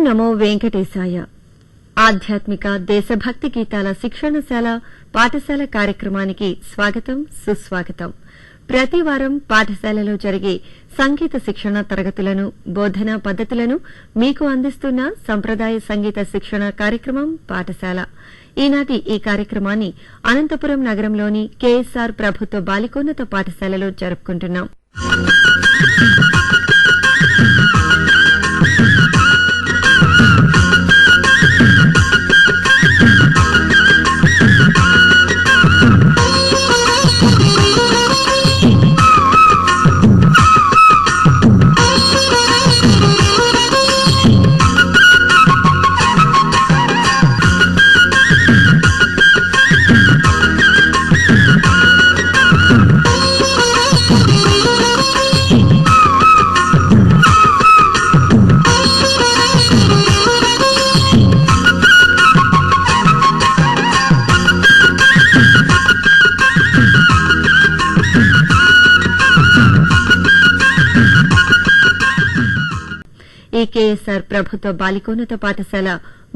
నమో వెంకటేశాయ. ఆధ్యాత్మిక దేశభక్తి గీతాల శిక్షణశాల పాఠశాల కార్యక్రమానికి స్వాగతం, సుస్వాగతం. ప్రతి వారం పాఠశాలలో జరిగే సంగీత శిక్షణ తరగతులను, బోధనా పద్దతులను మీకు అందిస్తున్న సంప్రదాయ సంగీత శిక్షణ కార్యక్రమం పాఠశాల. ఈనాటి ఈ కార్యక్రమాన్ని అనంతపురం నగరంలోని కేఎస్ఆర్ ప్రభుత్వ బాలికోన్నత పాఠశాలలో జరుపుకుంటున్నాం. ఈ కేఎస్ఆర్ ప్రభుత్వ బాలికోన్నత పాఠశాల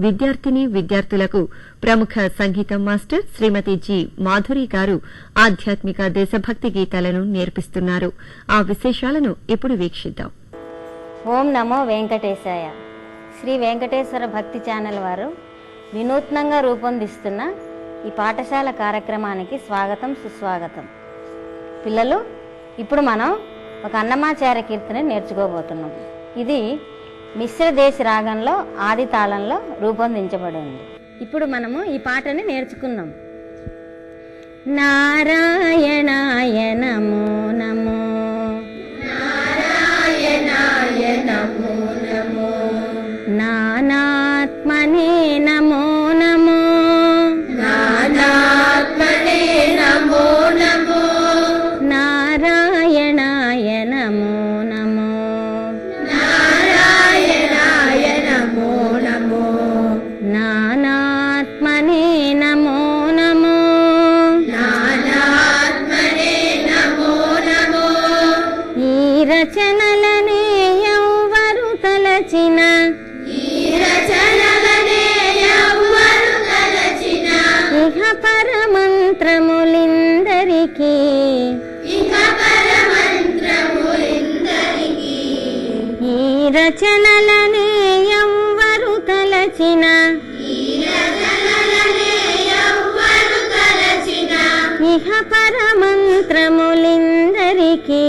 విద్యార్థిని విద్యార్థులకు ప్రముఖ సంగీతం మాస్టర్ శ్రీమతి జి మాధురి గారు ఆధ్యాత్మిక దేశభక్తి గీతాలను నేర్పిస్తున్నారు. ఆ విశేషాలను ఇప్పుడు వీక్షిద్దాం. ఓం నమో వెంకటేశాయ. శ్రీ వెంకటేశ్వర భక్తి ఛానల్ వారు వినూత్నంగా రూపొందిస్తున్న ఈ పాఠశాల కార్యక్రమానికి స్వాగతం, సుస్వాగతం. పిల్లలు, ఇప్పుడు మనం ఒక అన్నమాచార్య కీర్తన నేర్చుకోబోతున్నాం. ఇది మిశ్ర దేశ రాగంలో ఆది తాళంలో రూపొందించబడింది. ఇప్పుడు మనము ఈ పాటని నేర్చుకున్నాం. నారాయణాయ నమో నమో, నారాయణాయ నమో నమో, నానాత్మనే నమో నమో, నానాత్మనే నమో నమో, నారాయణాయ నమో నమో, నానాత్మనే నమో నమో, నానాత్మనే నమో నమో. ఈ రచనలనే ఎవ్వరు తలచిన, ఈ రచనలనే ఎవ్వరు తలచిన, ఇహ పరమంత్రములిందరికీ, ఇహ పరమంత్రములిందరికీ. ఈ రచనలనే ఎవ్వరు తలచిన, ఇహ పరమంత్రములిందరికీ,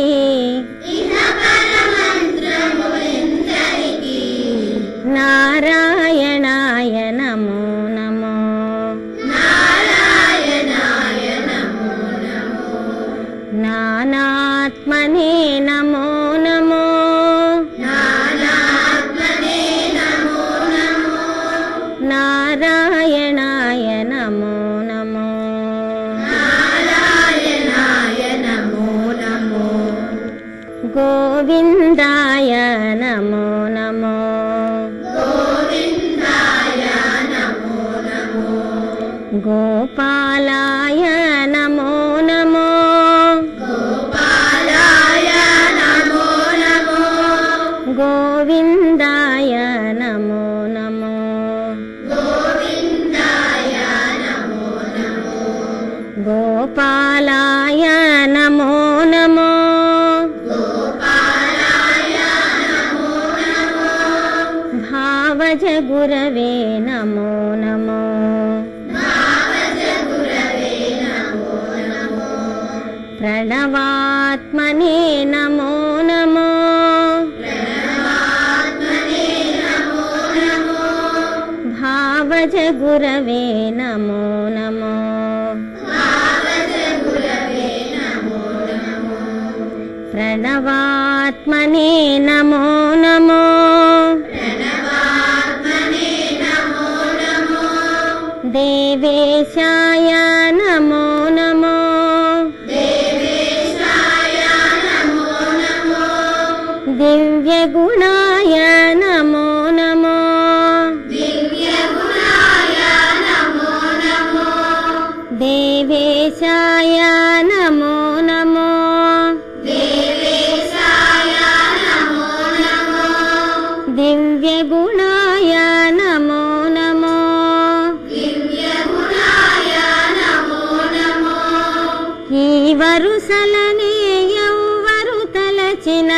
ఇహ పరమంత్రములిందరికీ. నారాయణాయ నమో నమో, నారాయణాయ నమో నమో, నానాత్మనే నమో నమో, నానాత్మనే నమో నమో, నారాయణాయ నమో నమో, గోవిందాయ నమో నమో, గోవిందాయ నమో నమో, గోపాలాయ నమో నమో, గోపాలాయ నమో నమో, గోవిందాయ నమో నమో, గోవిందాయ నమో నమో, గోపాలాయ నమో నమో, భావజ గురవే నమో నమో, భావజ గురవే నమో నమో, ప్రణవాత్మనే నమో నమో, ప్రణవాత్మనే నమో నమో, భావజ గురవే నమో నమో, భావజ గురవే నమో నమో, ప్రణవాత్మనే నమో నమో, దేవేశాయ నమో నమో, దేవేశాయ నమో నమో, దివ్య గుణాయ నమో నమో, దివ్య గుణాయ నమో నమో, దేవేశాయ నమో నమో, దేవేశాయ నమో నమో, దివ్య గుణాయ వరుసలనే ఎవ్వరు తలచిన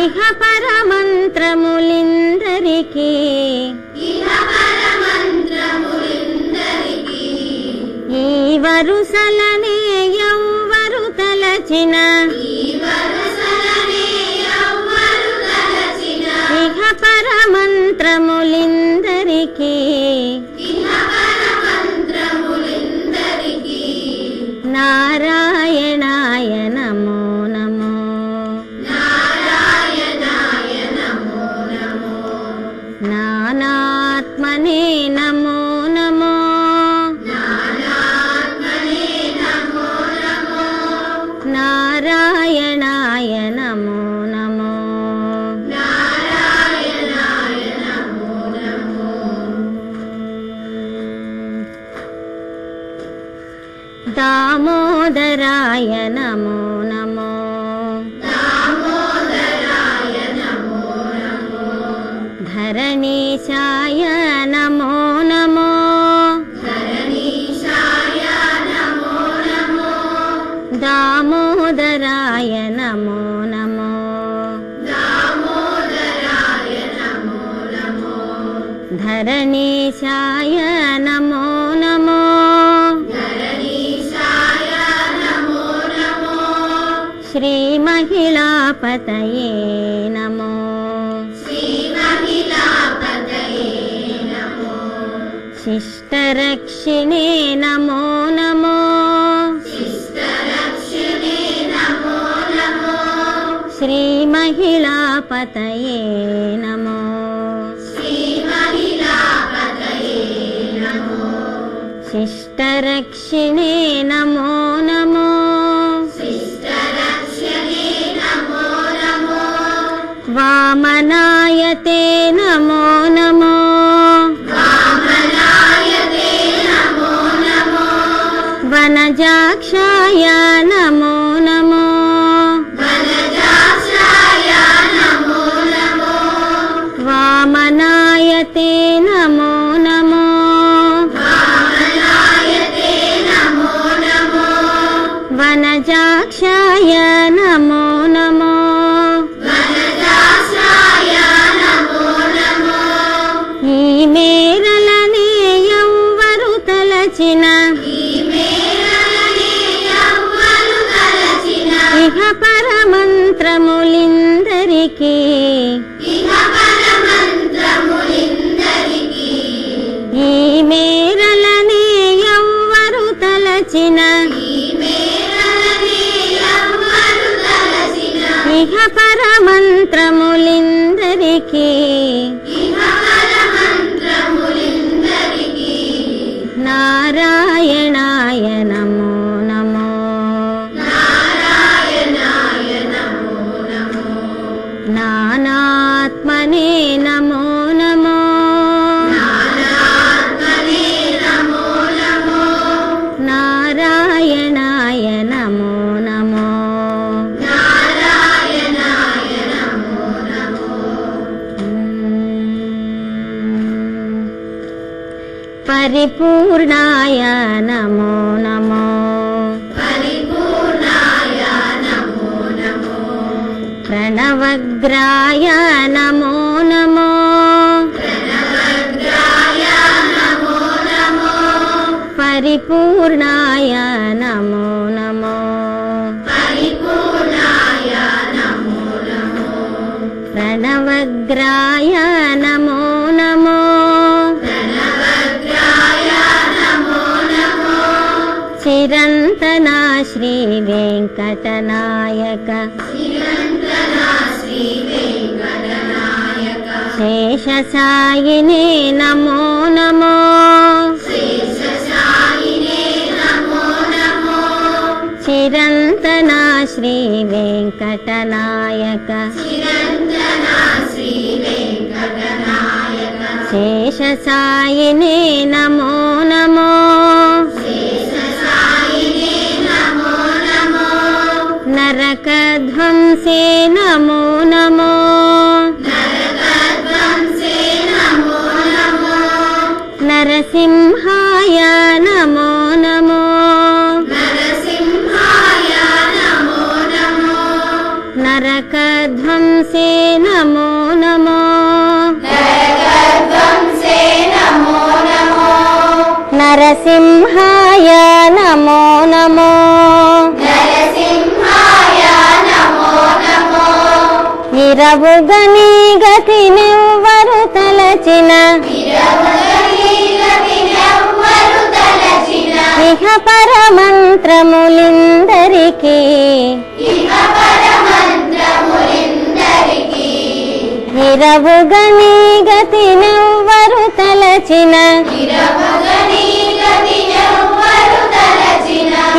ఇహ పరమంత్రములిందరికీ ఈ వరుసలనే ఎవ్వరు తలచిన ఇహ పరమంత్రములిందరికీ నారాయణాయ నమో నమో నానాత్మనే నమో నమో నారాయణాయ నమో నమో దామోదరాయ నమో నమో ధరణీశాయ నమో నమో దామోదరాయ నమో నమో ధరణీశాయ నమో నమో శ్రీ మహిళాపతయే నమో శిష్టరక్షిణే నమో నమో శ్రీ మహిళాపతయే నమో శిష్టరక్షిణే నమో నమో వామనాయతే నమో నమో వనజాక్షాయ నమో నమో వామనాయతే నమో నమో వనజాక్షాయ నమో నమో ఈ మేరలనే ఎవ్వరు తలచిన ఇహ పరమంత్రములిందరికీ ఈ మేరలనే ఎవ్వరు తలచిన ఇహ పరమంత్రములిందరికీ నారాయణాయ నమో నమో నానాత్మనే నమో నమో నారాయణాయ నమో నమో పరిపూర్ణాయ నమో నమో ప్రణవగ్రాయ నమో నమో పరిపూర్ణాయ నమో నమో ప్రణవగ్రాయ నమో నమో చిరంతన శ్రీ వెంకటనాయక శేషసాయినే నమో నమో చిరంతన శ్రీ వెంకటనాయక శేషసాయినే నమో నమో నరకధ్వంసే నమో నమో నరసింహాయ నరసింహాయ నమో నమో ఇరవుగని గతి నెవ్వరు తలచిన ఇహ పరమంత్రములిందరికీ ఇరవుగని గతి నెవ్వరు తలచిన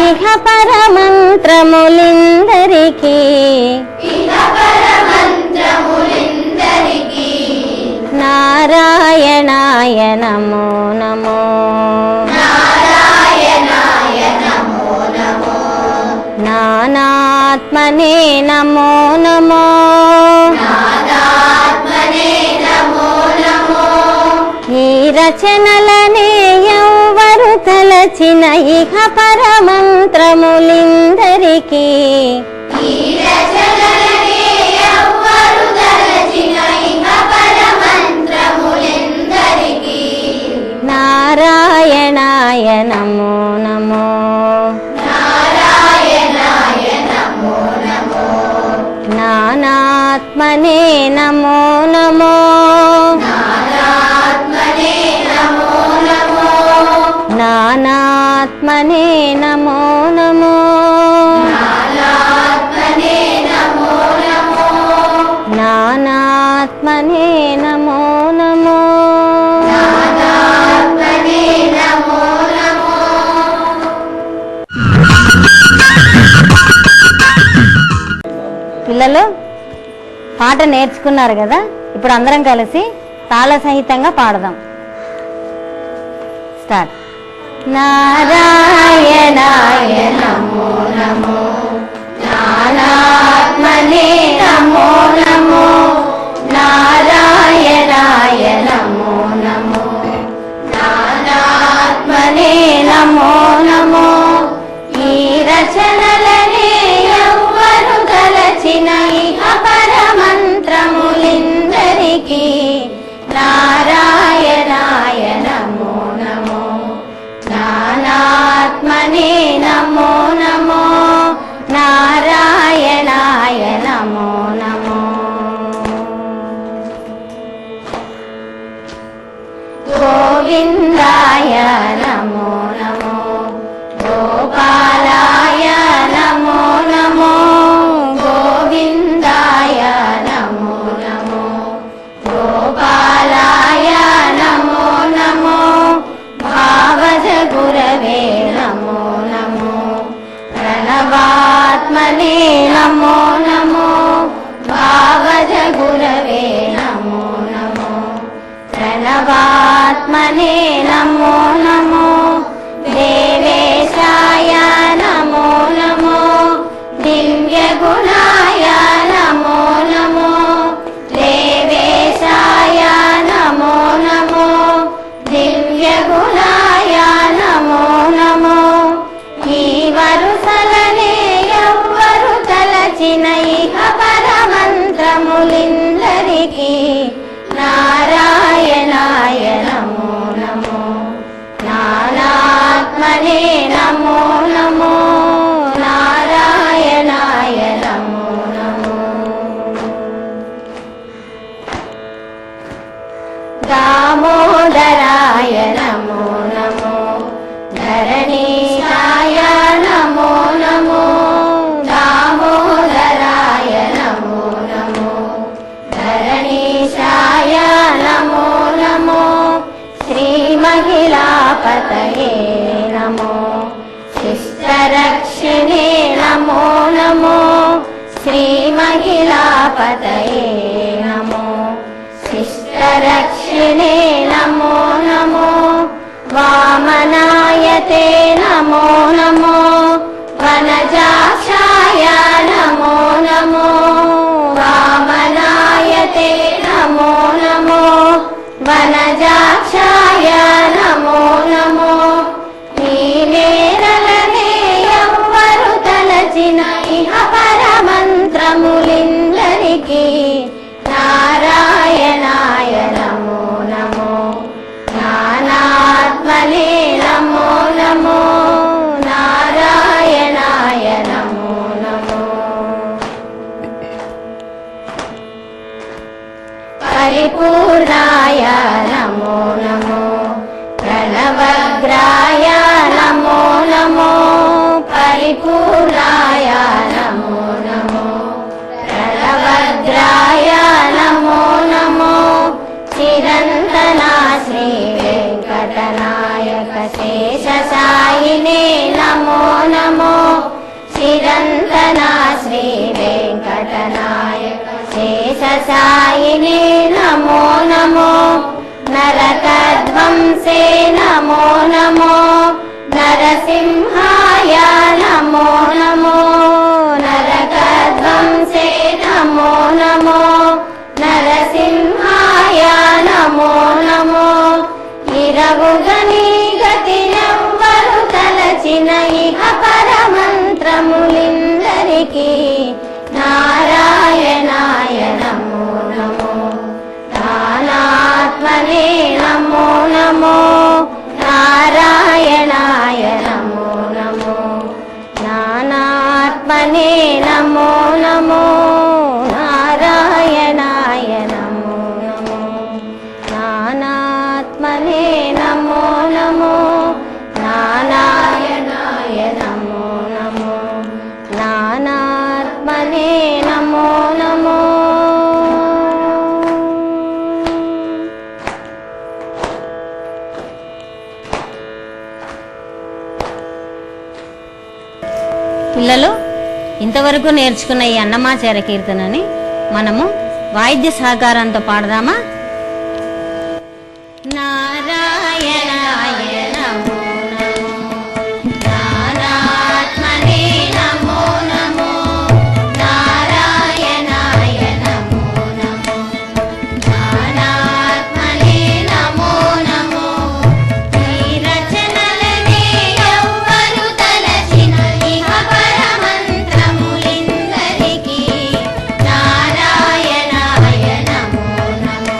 ఇహ పరమంత్రములిందరికీ నారాయణాయ నమో నమో నానాత్మనే నమో నమో ఈ రచనలనే ఎవ్వరు తలచిన ఇహ పరమంత్రములిందరికీ నారాయణాయ నమో నమో నానాత్మనే నమో నమో నానాత్మనే నమో నమో నానాత్మనే నమో నమో పిల్లలు పాట నేర్చుకున్నారు కదా, ఇప్పుడు అందరం కలిసి తాళ సహితంగా పాడదాం. స్టార్ట్. నారాయణాయ నమో నమో నానాత్మనే నమో నమో నారాయణాయ నమో నమో నానాత్మనే నమో నమో ఈ రచనలనే ఎవ్వరు తలచిన ఇహ పరమంత్రములిందరికీ నారాయణాయ నమో నమో నానాత్మనే నమో నమో నారాయణాయ నమో నమో గోవిందాయ నమో నమో గోపాలాయ నమో నమో గోవిందాయ నమో నమో గోపాలాయ నమో నమో భావజ గురవే నమో నమో ప్రణవాత్మనే నమో నమో భావజ గురవే నమో నమో ప్రణవాత్మనే నమో నమో దేవేశాయ నమో నమో దివ్య గుణాయ నమో నమో దేవేశాయ నమో నమో దివ్య గుణాయ నమో నమో ఈ వరుసలనే ఎవ్వరు తలచిన ఇహ పరమంత్రములిందరికీ నారాయణాయ నమో నమో నానాత్మనే నమో నమో నారాయణాయ నమో నమో దామోదరాయ నమో నమో ధరణీశాయ నమో నమో దామోదరాయ నమో నమో ధరణీశాయ నమో నమో శ్రీ మహిళాపతయే నమో శిష్టరక్షిణే నమో నమో శ్రీ మహిళాపతయే నమో శిష్టరక్షిణే నమో నమో వామనాయతే నమో నమో వనజాక్షాయ నమో నమో వామనాయతే నమో నమో వనజాక్షాయ నమో నమో నీవేరలనే ఎవ్వరు తలచిన ఇహ పరమంత్రములిందరికీ నారాయణాయ నమో నమో నానాత్మనే నమో నమో నారాయణాయ నమో నమో పరిపూర్ణాయ నమో నమో ప్రణవగ్రాయ నమో నమో పరిపూర్ణాయ నమో నమో ప్రణవగ్రాయ నమో నమో చిరంతనా శ్రీ వెంకటనాయక శేషసాయినే నమో నమో చిరంతనా శ్రీ వెంకటనాయక శేషసాయినే నమో నమో నరకధ్వంసే నమో నమో నరసింహాయ నమో నమో నరకధ్వంసే నమో నమో నరసింహాయ నమో నమో ఇరవుగని గతినెవ్వరు తలచిన ఇహ పరమంత్రములిందరికీ నారాయణాయ నమో నమో నానాత్మనే నమో నమో నారాయణాయ నమో నమో నానాత్మనే నమో నమో నారాయణాయ నమో నమో నానాత్మనే నమో నమో నారాయణాయ నమో నమో నానాత్మనే నమో నమో. పిల్లలు ఇంతవరకు నేర్చుకున్న ఈ అన్నమాచార్య కీర్తనని మనము వాయిద్య సహకారంతో పాడదామా? నారాయణాయ నమో నమో నానాత్మనే నమో నమో నారాయణాయ నమో నమో నానాత్మనే నమో నమో ఈ రచనలనే ఎవ్వరు తలచిన ఇహ పరమంత్రములిందరికీ నారాయణాయ నమో నమో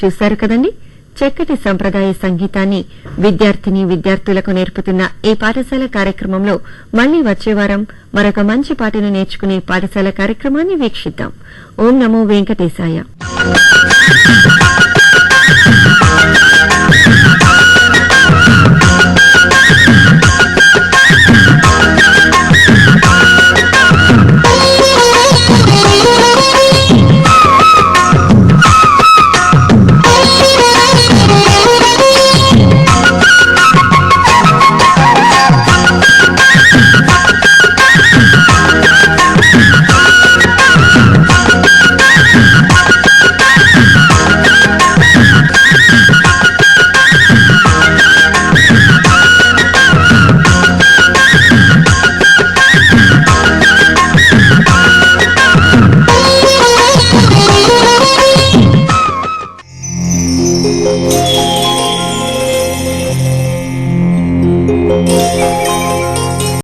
చూశారు కదండి. చక్కటి సంప్రదాయ సంగీతాన్ని విద్యార్థిని విద్యార్థులకు నేర్పుతున్న ఈ పాఠశాల కార్యక్రమంలో మళ్లీ వచ్చే వారం మరొక మంచి పాటను నేర్చుకునే పాఠశాల కార్యక్రమాన్ని వీక్షిద్దాం. ఓం నమో వెంకటేశాయ.